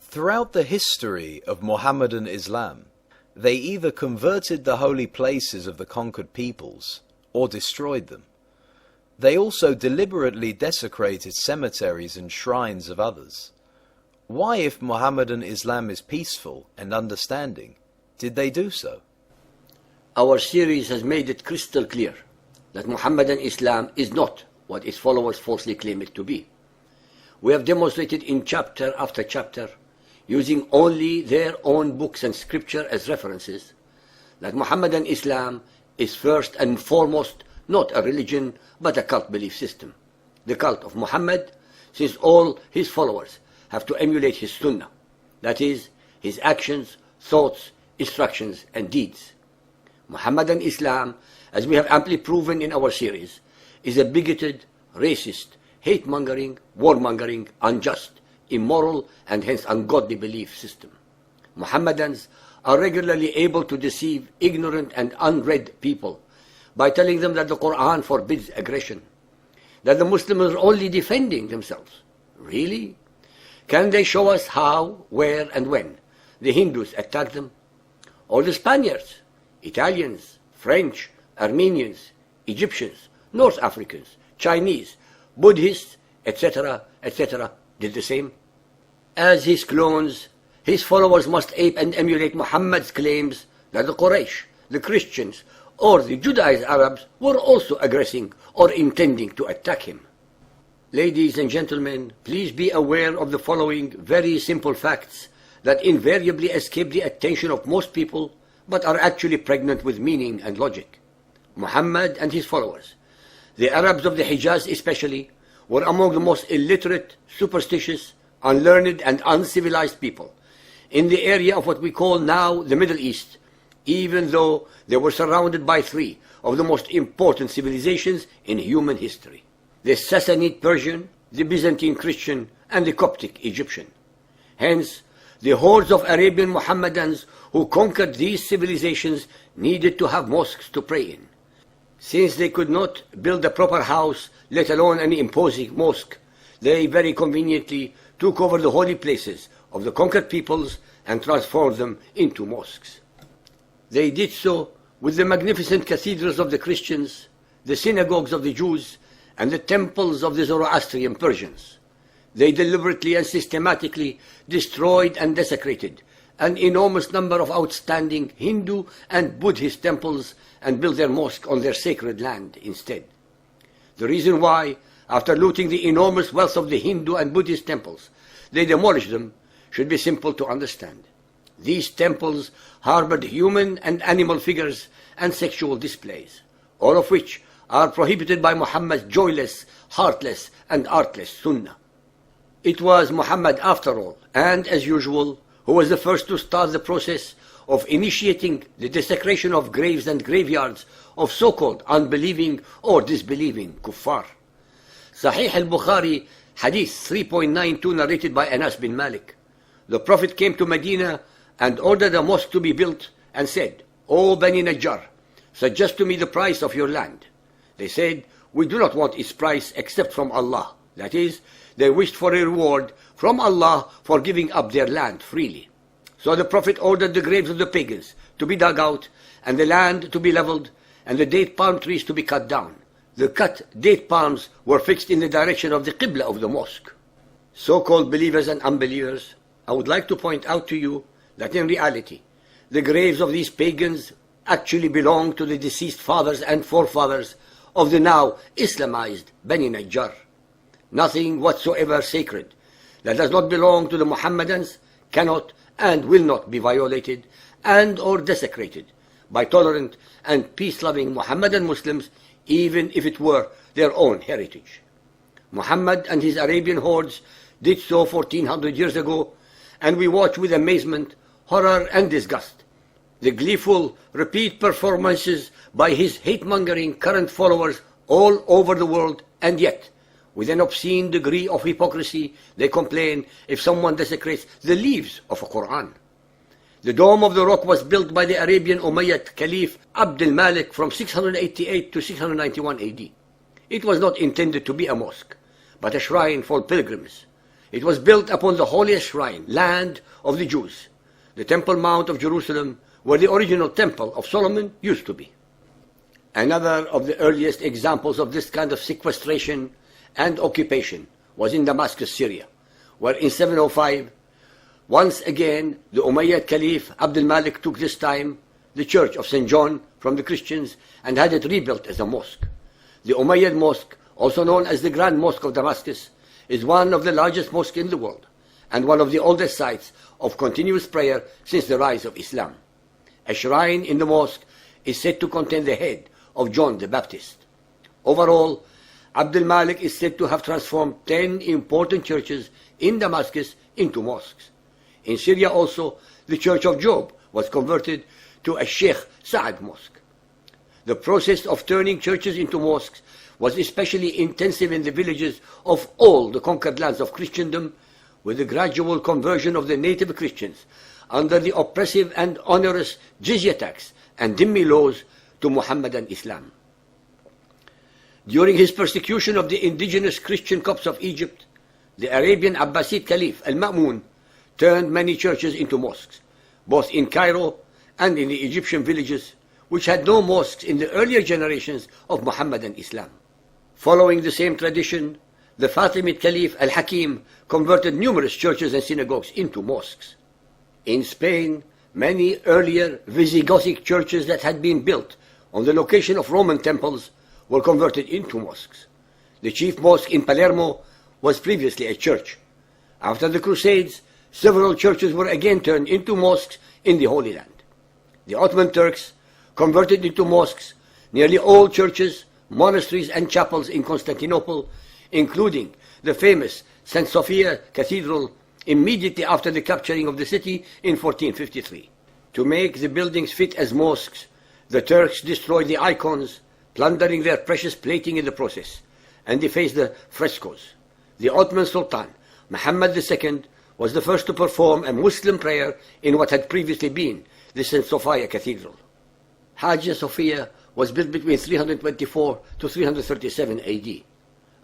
Throughout the history of Mohammedan Islam, they either converted the holy places of the conquered peoples or destroyed them. They also deliberately desecrated cemeteries and shrines of others. Why, if Mohammedan Islam is peaceful and understanding, did they do so? Our series has made it crystal clear that Mohammedan Islam is not what its followers falsely claim it to be. We have demonstrated in chapter after chapter, using only their own books and scripture as references, that Mohammedan Islam is first and foremost not a religion but a cult belief system. The cult of Muhammad, since all his followers have to emulate his sunnah, that is, his actions, thoughts, instructions and deeds. Mohammedan Islam, as we have amply proven in our series, is a bigoted, racist, hate-mongering, war-mongering, unjust, immoral and hence ungodly belief system. Mohammedans are regularly able to deceive ignorant and unread people by telling them that the Quran forbids aggression, that the Muslims are only defending themselves. Really? Can they show us how, where and when the Hindus attacked them? Or the Spaniards, Italians, French, Armenians, Egyptians, North Africans, Chinese, Buddhists, etc., etc., did the same? As his clones, his followers must ape and emulate Muhammad's claims that the Quraysh, the Christians, or the Judaized Arabs were also aggressing or intending to attack him. Ladies and gentlemen, please be aware of the following very simple facts that invariably escape the attention of most people but are actually pregnant with meaning and logic. Muhammad and his followers, the Arabs of the Hijaz especially, were among the most illiterate, superstitious, unlearned and uncivilized people in the area of what we call now the Middle East, even though they were surrounded by three of the most important civilizations in human history: the Sassanid Persian, the Byzantine Christian, and the Coptic Egyptian. Hence, the hordes of Arabian Mohammedans who conquered these civilizations needed to have mosques to pray in. Since they could not build a proper house, let alone an imposing mosque, they very conveniently took over the holy places of the conquered peoples and transformed them into mosques. They did so with the magnificent cathedrals of the Christians, the synagogues of the Jews, and the temples of the Zoroastrian Persians. They deliberately and systematically destroyed and desecrated an enormous number of outstanding Hindu and Buddhist temples and built their mosque on their sacred land instead. The reason why, after looting the enormous wealth of the Hindu and Buddhist temples, they demolished them should be simple to understand. These temples harbored human and animal figures and sexual displays, all of which are prohibited by Muhammad's joyless, heartless and artless sunnah. It was Muhammad after all, and as usual, who was the first to start the process of initiating the desecration of graves and graveyards of so-called unbelieving or disbelieving kuffar. Sahih al-Bukhari, Hadith 3.92, narrated by Anas bin Malik. The Prophet came to Medina and ordered a mosque to be built and said, "O Bani Najjar, suggest to me the price of your land." They said, "We do not want its price except from Allah." That is, they wished for a reward from Allah for giving up their land freely. So the Prophet ordered the graves of the pagans to be dug out and the land to be leveled and the date palm trees to be cut down. The cut date palms were fixed in the direction of the Qibla of the mosque. So-called believers and unbelievers, I would like to point out to you that in reality, the graves of these pagans actually belong to the deceased fathers and forefathers of the now Islamized Bani Najjar. Nothing whatsoever sacred that does not belong to the Mohammedans cannot and will not be violated and or desecrated by tolerant and peace-loving Mohammedan Muslims, even if it were their own heritage. Muhammad and his Arabian hordes did so 1400 years ago, and we watch with amazement, horror and disgust the gleeful repeat performances by his hate-mongering current followers all over the world, and yet, with an obscene degree of hypocrisy, they complain if someone desecrates the leaves of a Quran. The Dome of the Rock was built by the Arabian Umayyad Caliph Abd al-Malik from 688 to 691 AD. It was not intended to be a mosque, but a shrine for pilgrims. It was built upon the holiest shrine, land of the Jews, the Temple Mount of Jerusalem, where the original Temple of Solomon used to be. Another of the earliest examples of this kind of sequestration and occupation was in Damascus, Syria, where in 705, once again the Umayyad Caliph Abdul Malik took this time the church of St. John from the Christians and had it rebuilt as a mosque. The Umayyad Mosque, also known as the Grand Mosque of Damascus, is one of the largest mosques in the world and one of the oldest sites of continuous prayer since the rise of Islam. A shrine in the mosque is said to contain the head of John the Baptist. Overall, Abdul Malik is said to have transformed 10 important churches in Damascus into mosques. In Syria also, the Church of Job was converted to a Sheikh Saad Mosque. The process of turning churches into mosques was especially intensive in the villages of all the conquered lands of Christendom, with the gradual conversion of the native Christians under the oppressive and onerous jizya tax and dhimmi laws to Muhammadan Islam. During his persecution of the indigenous Christian Copts of Egypt, the Arabian Abbasid Caliph Al-Ma'mun turned many churches into mosques, both in Cairo and in the Egyptian villages, which had no mosques in the earlier generations of Muhammadan Islam. Following the same tradition, the Fatimid Caliph Al-Hakim converted numerous churches and synagogues into mosques. In Spain, many earlier Visigothic churches that had been built on the location of Roman temples were converted into mosques. The chief mosque in Palermo was previously a church. After the Crusades, several churches were again turned into mosques in the Holy Land. The Ottoman Turks converted into mosques nearly all churches, monasteries and chapels in Constantinople, including the famous St. Sophia Cathedral immediately after the capturing of the city in 1453. To make the buildings fit as mosques, the Turks destroyed the icons, plundering their precious plating in the process, and defaced the frescoes. The Ottoman Sultan, Muhammad II, was the first to perform a Muslim prayer in what had previously been the St. Sophia Cathedral. Hagia Sophia was built between 324 to 337 AD.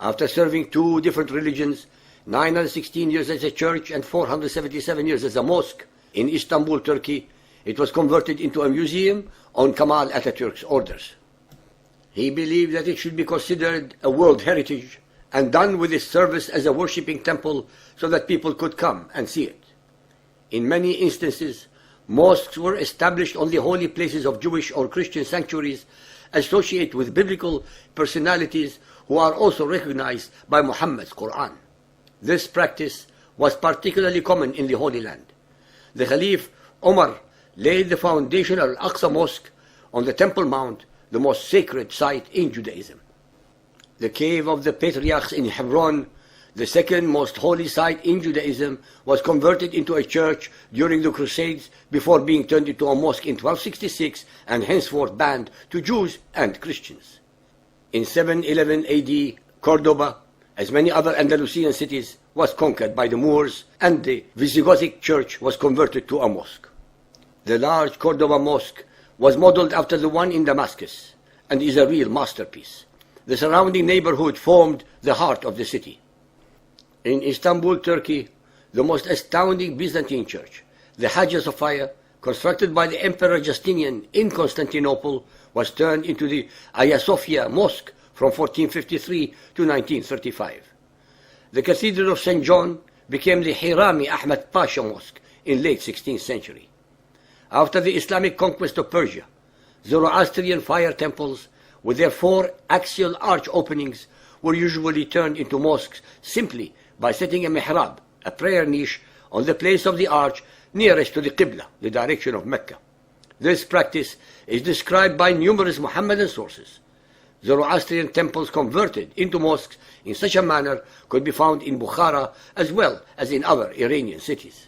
After serving two different religions, 916 years as a church and 477 years as a mosque, in Istanbul, Turkey, it was converted into a museum on Kemal Atatürk's orders. He believed that it should be considered a world heritage and done with its service as a worshipping temple so that people could come and see it. In many instances, mosques were established on the holy places of Jewish or Christian sanctuaries associated with biblical personalities who are also recognized by Muhammad's Quran. This practice was particularly common in the Holy Land. The Caliph Omar laid the foundation of Al-Aqsa Mosque on the Temple Mount, the most sacred site in Judaism. The cave of the patriarchs in Hebron, the second most holy site in Judaism, was converted into a church during the Crusades before being turned into a mosque in 1266 and henceforth banned to Jews and Christians. In 711 AD, Cordoba, as many other Andalusian cities, was conquered by the Moors, and the Visigothic church was converted to a mosque. The large Cordoba mosque was modeled after the one in Damascus and is a real masterpiece. The surrounding neighborhood formed the heart of the city. In Istanbul, Turkey, the most astounding Byzantine church, the Hagia Sophia, constructed by the Emperor Justinian in Constantinople, was turned into the Hagia Sophia Mosque from 1453 to 1935. The Cathedral of St. John became the Hirami Ahmed Pasha Mosque in late 16th century. After the Islamic conquest of Persia, Zoroastrian fire temples with their 4 axial arch openings were usually turned into mosques simply by setting a mihrab, a prayer niche, on the place of the arch nearest to the Qibla, the direction of Mecca. This practice is described by numerous Muhammadan sources. Zoroastrian temples converted into mosques in such a manner could be found in Bukhara as well as in other Iranian cities.